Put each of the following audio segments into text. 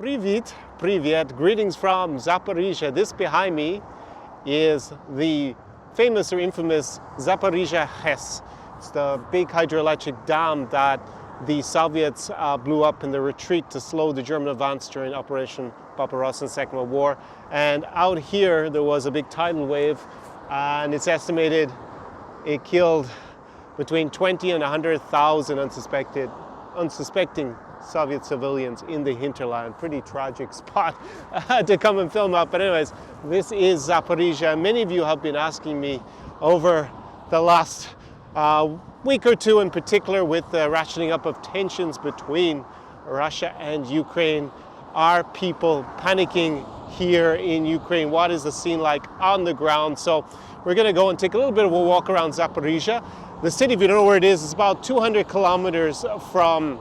Privyet, greetings from Zaporizhzhia. This behind me is the famous or infamous Zaporizhzhia HES. It's the big hydroelectric dam that the Soviets blew up in the retreat to slow the German advance during Operation Barbarossa in the Second World War. And out here there was a big tidal wave, and it's estimated it killed between 20 and 100,000 unsuspecting Soviet civilians in the hinterland. Pretty tragic spot to come and film up. But anyways, this is Zaporizhzhia. Many of you have been asking me over the last week or two in particular, with the ratcheting up of tensions between Russia and Ukraine. Are people panicking here in Ukraine? What is the scene like on the ground? So we're going to go and take a little bit of a walk around Zaporizhzhia. The city, if you don't know where it is about 200 kilometers from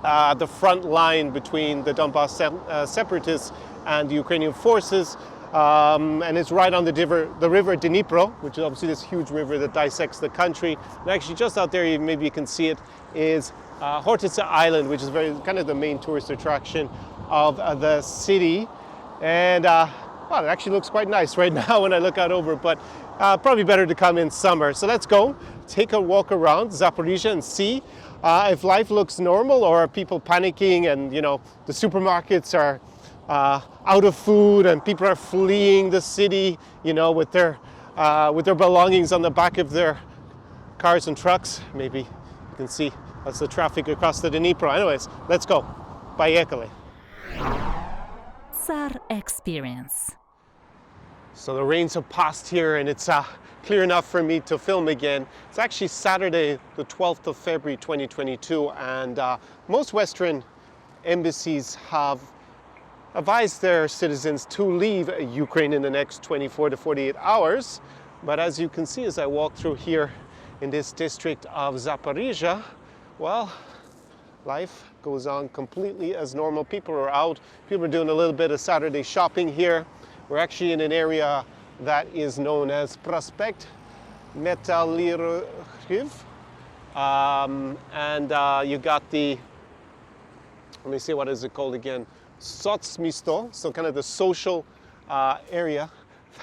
the front line between the Donbass separatists and the Ukrainian forces. And it's right on the river Dnipro, which is obviously this huge river that dissects the country. And actually just out there, maybe you can see it, is Hortitsa Island, which is very kind of the main tourist attraction of the city. And well, it actually looks quite nice right now when I look out over, but probably better to come in summer. So let's go take a walk around Zaporizhzhia and see if life looks normal, or are people panicking and, you know, the supermarkets are out of food and people are fleeing the city, you know, with their belongings on the back of their cars and trucks. Maybe you can see that's the traffic across the Dnipro. Anyways, let's go. Поехали. Tsar Experience. So the rains have passed here and it's clear enough for me to film again. It's actually Saturday, the 12th of February 2022, and most Western embassies have advised their citizens to leave Ukraine in the next 24 to 48 hours. But as you can see as I walk through here in this district of Zaporizhzhia, well, life goes on completely as normal. People are out, people are doing a little bit of Saturday shopping here. We're actually in an area that is known as Prospect Metallurgiv. And you got the, let me see, what is it called again? Sotsmisto, so kind of the social area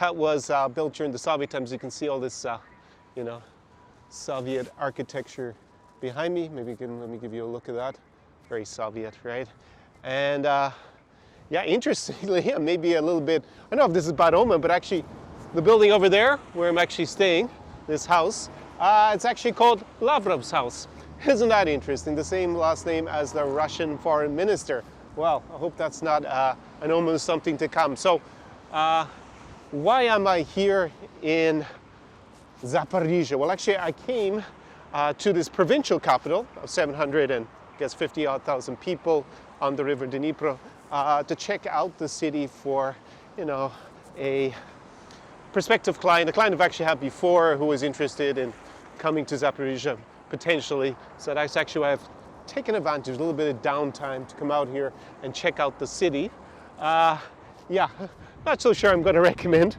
that was built during the Soviet times. You can see all this, you know, Soviet architecture behind me. Maybe you can, let me give you a look at that. Very Soviet, right? And yeah, interestingly, maybe a little bit, I don't know if this is bad omen, but actually the building over there where I'm actually staying, this house, it's actually called Lavrov's house. Isn't that interesting? The same last name as the Russian foreign minister. Well, I hope that's not an omen of something to come. So why am I here in Zaporizhzhia? Well, actually I came to this provincial capital of 750,000 people on the river Dnipro to check out the city for, you know, a prospective client, a client I've actually had before who was interested in coming to Zaporizhzhia potentially. So that's actually why I've taken advantage, a little bit of downtime to come out here and check out the city. Yeah, not so sure I'm going to recommend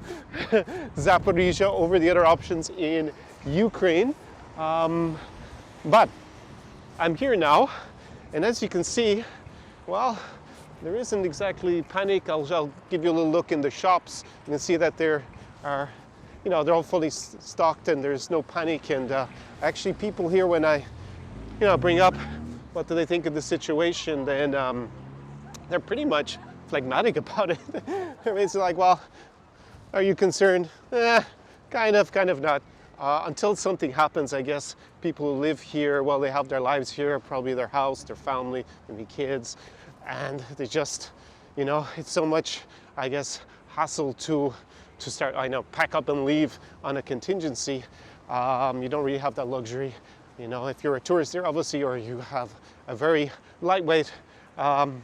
Zaporizhzhia over the other options in Ukraine. But I'm here now, and as you can see, well, there isn't exactly panic. I'll give you a little look in the shops. You can see that there are, you know, they're all fully stocked and there's no panic. And actually people here, when I, you know, bring up what do they think of the situation, then they're pretty much phlegmatic about it. They're basically like, well, are you concerned? Kind of not. Until something happens, I guess people who live here, well, they have their lives here, probably their house, their family, maybe kids, and they just, you know, it's so much, I guess, hassle to start, I know, pack up and leave on a contingency. You don't really have that luxury. You know, if you're a tourist there, obviously, or you have a very lightweight kind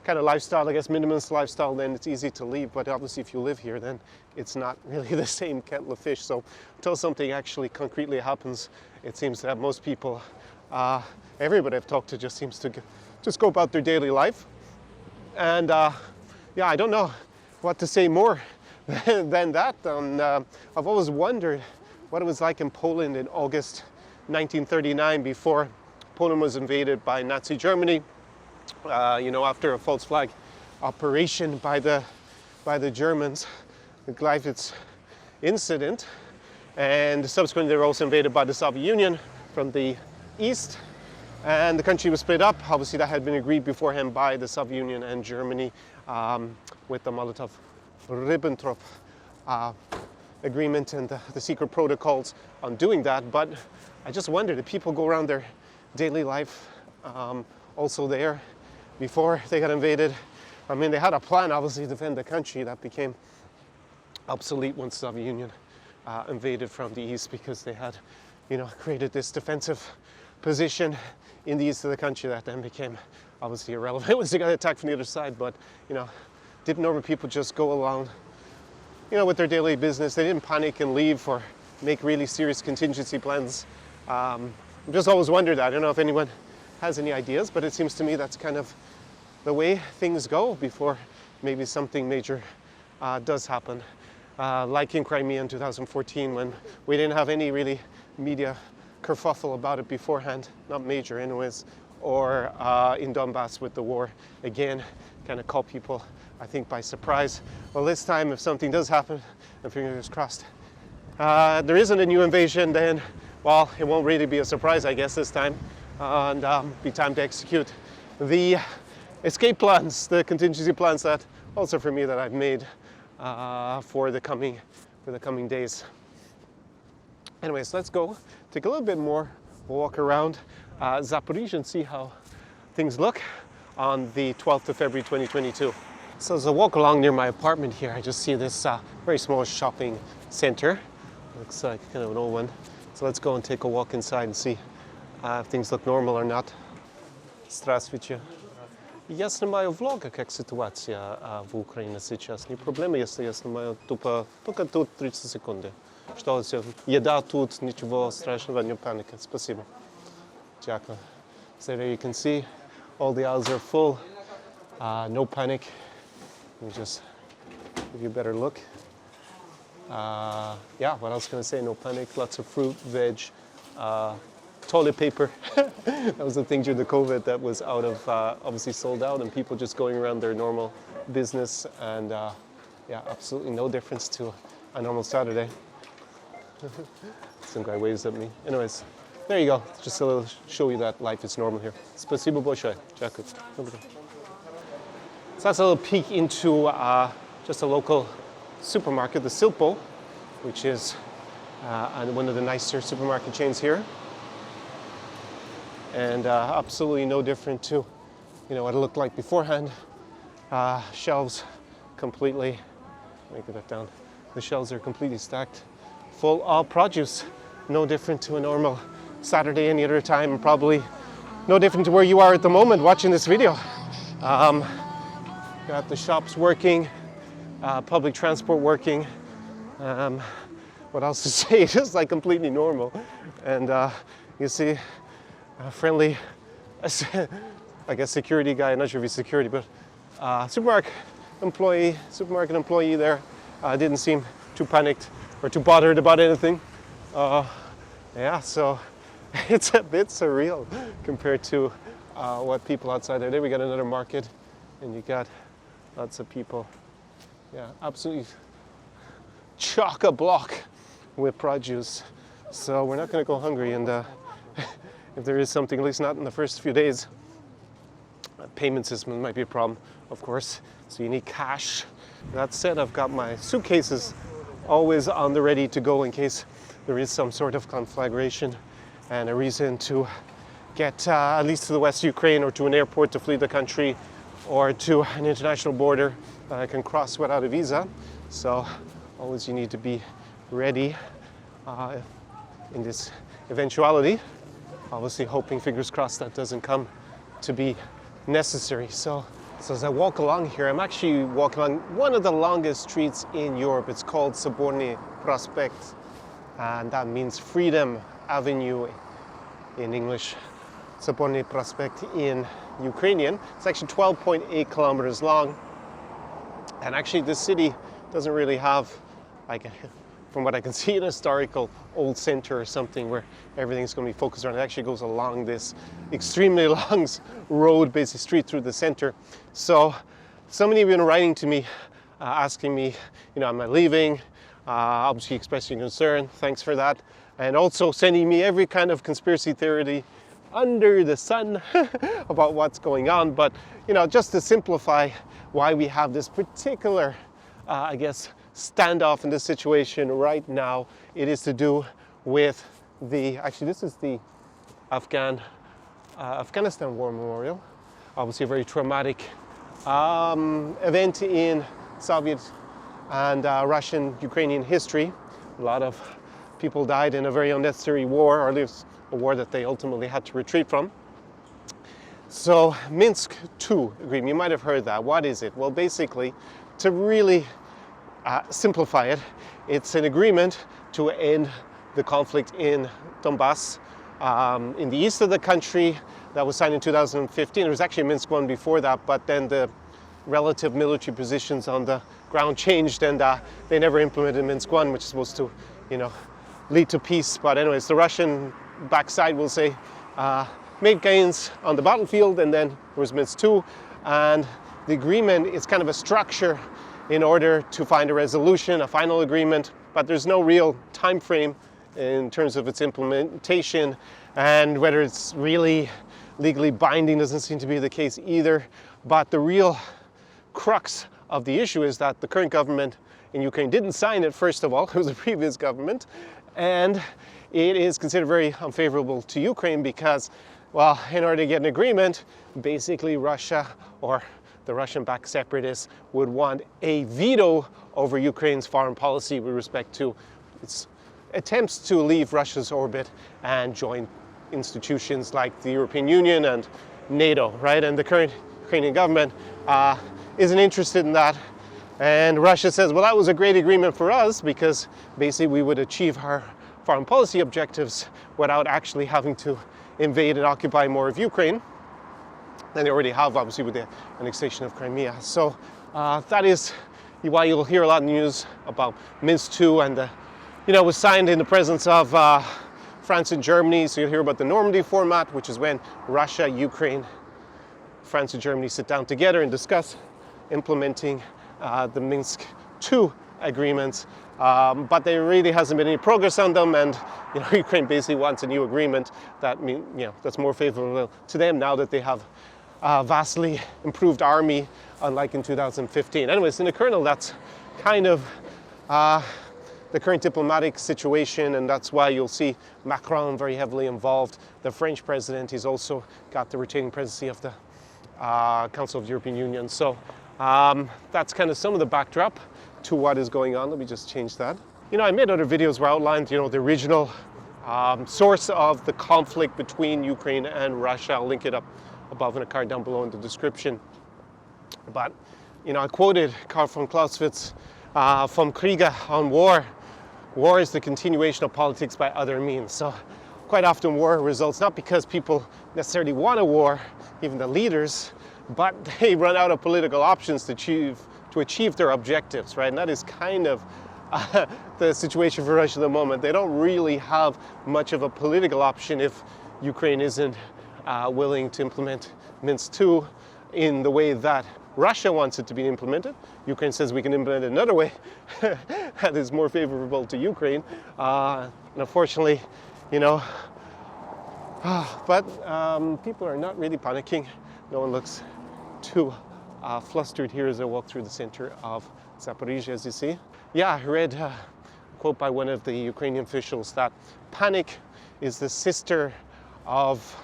of lifestyle, I guess, minimalist lifestyle, then it's easy to leave. But obviously, if you live here, then it's not really the same kettle of fish. So until something actually concretely happens, it seems that most people, everybody I've talked to just seems to just go about their daily life. And yeah, I don't know what to say more than that. I've always wondered what it was like in Poland in August 1939, before Poland was invaded by Nazi Germany. You know, after a false flag operation by the Germans, the Gleiwitz incident, and subsequently they were also invaded by the Soviet Union from the east, and the country was split up. Obviously that had been agreed beforehand by the Soviet Union and Germany with the Molotov-Ribbentrop agreement and the secret protocols on doing that. But I just wondered, did people go around their daily life also there before they got invaded? I mean, they had a plan, obviously, to defend the country. That became obsolete once the Soviet Union invaded from the east, because they had, created this defensive position in the east of the country that then became obviously irrelevant once they got attacked from the other side. But, didn't normal people just go along, with their daily business? They didn't panic and leave or make really serious contingency plans. I've just always wondered that. I don't know if anyone has any ideas, but it seems to me that's kind of the way things go before maybe something major does happen. Like in Crimea in 2014, when we didn't have any really media kerfuffle about it beforehand, not major anyways, or in Donbass with the war, again, kind of caught people, I think, by surprise. Well, this time, if something does happen, and fingers crossed, there isn't a new invasion, then, well, it won't really be a surprise, I guess, this time, and be time to execute the escape plans, the contingency plans that also for me that I've made for the coming days. Anyways, let's go take a little bit more walk around Zaporizhzhia and see how things look on the 12th of February 2022. So as I walk along near my apartment here, I just see this very small shopping center. Looks like kind of an old one. So let's go and take a walk inside and see if things look normal or not. Здравствуйте. Я снимаю влога, как ситуация в Украине сейчас. Не проблема, если я снимаю только тут 30 секунд. Что все, еда тут, ничего страшного, не паника. Спасибо. Дякую. So there you can see, all the aisles are full. No panic. Let me just give you a better look. Yeah, what else can I say? No panic. Lots of fruit, veg, toilet paper. That was the thing during the COVID that was out of, obviously sold out, and people just going around their normal business, and yeah, absolutely no difference to a normal Saturday. Some guy waves at me. Anyways, there you go. Just a little show you that life is normal here. Спасибо большое. Дякую. So that's a little peek into just a local supermarket, the Silpo, which is one of the nicer supermarket chains here. And absolutely no different to, what it looked like beforehand. Shelves completely, let me get that down. The shelves are completely stacked, full of produce. No different to a normal Saturday any other time, and probably no different to where you are at the moment watching this video. Got the shops working, public transport working. What else to say? Just like completely normal. And you see a friendly, I guess, security guy. I'm not sure if he's security, but supermarket employee there. Didn't seem too panicked or too bothered about anything. Yeah, so it's a bit surreal compared to what people outside there. There we got another market, and you got lots of people. Yeah, absolutely chock-a-block with produce. So we're not going to go hungry, and if there is something, at least not in the first few days, payment system might be a problem, of course. So you need cash. That said, I've got my suitcases always on the ready to go in case there is some sort of conflagration and a reason to get at least to the West Ukraine or to an airport to flee the country or to an international border that I can cross without a visa. So always you need to be ready in this eventuality. Obviously hoping, fingers crossed, that doesn't come to be necessary. So as I walk along here, I'm actually walking along one of the longest streets in Europe. It's called Soborny Prospect, and that means Freedom Avenue in English. Soborny Prospect in Ukrainian. It's actually 12.8 kilometers long. And actually this city doesn't really have, like, from what I can see, an historical old center or something where everything's going to be focused around. It actually goes along this extremely long road, basically street through the center. So So many of you have been writing to me, asking me, am I leaving? Obviously expressing concern. Thanks for that. And also sending me every kind of conspiracy theory under the sun about what's going on. But, just to simplify why we have this particular, standoff in this situation right now, it is to do with this is the Afghanistan War Memorial. Obviously a very traumatic event in Soviet and Russian-Ukrainian history. A lot of people died in a very unnecessary war, or at least a war that they ultimately had to retreat from. So Minsk II agreement, you might have heard that. What is it? Well, basically, to really simplify it, it's an agreement to end the conflict in Donbass, in the east of the country, that was signed in 2015. It was actually Minsk I before that, but then the relative military positions on the ground changed, and they never implemented Minsk I, which is supposed to, lead to peace. But anyways, the Russian backside will say made gains on the battlefield, and then there was Minsk II, and the agreement is kind of a structure in order to find a resolution, a final agreement, but there's no real time frame in terms of its implementation, and whether it's really legally binding doesn't seem to be the case either. But the real crux of the issue is that the current government in Ukraine didn't sign it, first of all. It was the previous government, and it is considered very unfavorable to Ukraine because, well, in order to get an agreement, basically Russia, or the Russian-backed separatists, would want a veto over Ukraine's foreign policy with respect to its attempts to leave Russia's orbit and join institutions like the European Union and NATO, right? And the current Ukrainian government isn't interested in that. And Russia says, well, that was a great agreement for us because basically we would achieve our foreign policy objectives without actually having to invade and occupy more of Ukraine than they already have, obviously, with the annexation of Crimea. So that is why you'll hear a lot of news about Minsk II, and it was signed in the presence of France and Germany. So you'll hear about the Normandy format, which is when Russia, Ukraine, France and Germany sit down together and discuss implementing the Minsk II agreements. But there really hasn't been any progress on them, and Ukraine basically wants a new agreement that that's more favorable to them now that they have a vastly improved army, unlike in 2015. Anyways, in the kernel, that's kind of the current diplomatic situation, and that's why you'll see Macron very heavily involved. The French president, he's also got the retaining presidency of the Council of the European Union. So that's kind of some of the backdrop to what is going on. Let me just change that. I made other videos where I outlined, the original source of the conflict between Ukraine and Russia. I'll link it up above in a card down below in the description. But, I quoted Karl von Clausewitz from Kriege on war. War is the continuation of politics by other means. So quite often war results not because people necessarily want a war, even the leaders, but they run out of political options to achieve their objectives, right? And that is kind of the situation for Russia at the moment. They don't really have much of a political option if Ukraine isn't willing to implement Minsk II in the way that Russia wants it to be implemented. Ukraine says we can implement it another way that is more favorable to Ukraine. And unfortunately, but people are not really panicking. No one looks too flustered here as I walk through the center of Zaporizhzhia, as you see. Yeah, I read a quote by one of the Ukrainian officials that panic is the sister of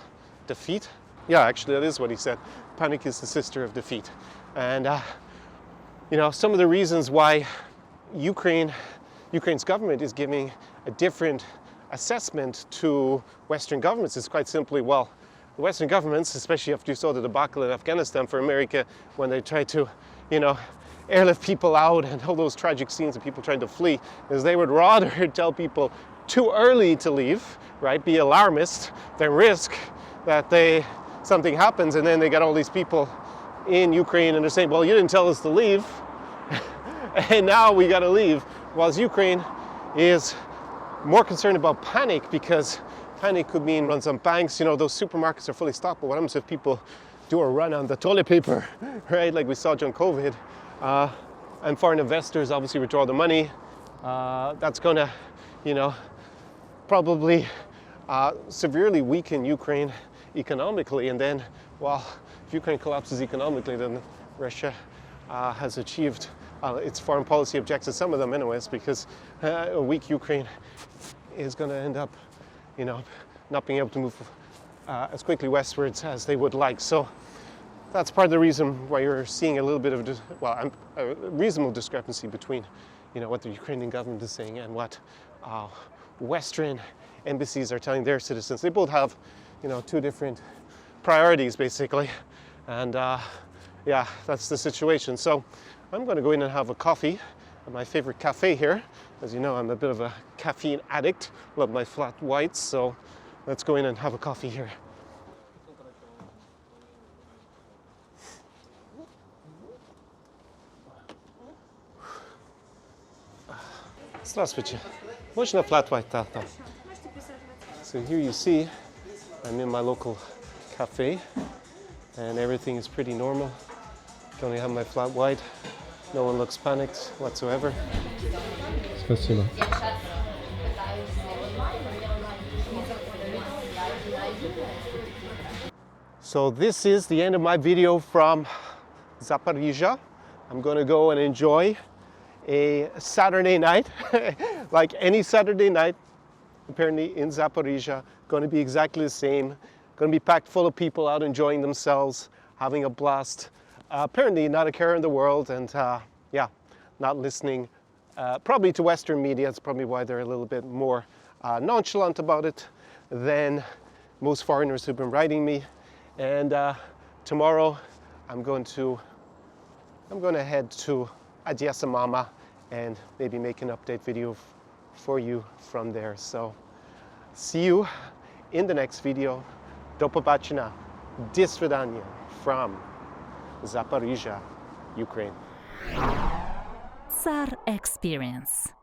defeat. Yeah, actually, that is what he said. Panic is the sister of defeat. And, some of the reasons why Ukraine's government is giving a different assessment to Western governments is quite simply, well, the Western governments, especially after you saw the debacle in Afghanistan for America, when they tried to, airlift people out and all those tragic scenes of people trying to flee, is they would rather tell people too early to leave, right, be alarmist, than risk that something happens and then they got all these people in Ukraine and they're saying, well, you didn't tell us to leave and now we got to leave. Whilst Ukraine is more concerned about panic, because panic could mean runs on banks. Those supermarkets are fully stocked, but what happens if people do a run on the toilet paper, right? Like we saw during COVID. And foreign investors obviously withdraw the money. That's gonna, probably severely weaken Ukraine economically. And then, well, if Ukraine collapses economically, then Russia has achieved its foreign policy objectives, some of them anyways, because a weak Ukraine is going to end up, not being able to move as quickly westwards as they would like. So that's part of the reason why you're seeing a little bit of, a reasonable discrepancy between, what the Ukrainian government is saying and what Western embassies are telling their citizens. They both have, two different priorities basically, and yeah, that's the situation. So I'm going to go in and have a coffee at my favorite cafe here. As you know, I'm a bit of a caffeine addict, love my flat whites, so let's go in and have a coffee here. Здравствуйте. Можно flat white, тата? So here you see, I'm in my local cafe, and everything is pretty normal. Can only have my flat white. No one looks panicked whatsoever. Спасибо. So this is the end of my video from Zaporizhia. I'm going to go and enjoy a Saturday night, like any Saturday night, apparently in Zaporizhia. Going to be exactly the same. Going to be packed full of people out enjoying themselves, having a blast. Apparently not a care in the world, and yeah, not listening probably to Western media. It's probably why they're a little bit more nonchalant about it than most foreigners who've been writing me. And tomorrow I'm going to head to Odessa Mama and maybe make an update video for you from there. So see you in the next video. Do побачення. До свидания from Zaporizhia, Ukraine. Tsar Experience.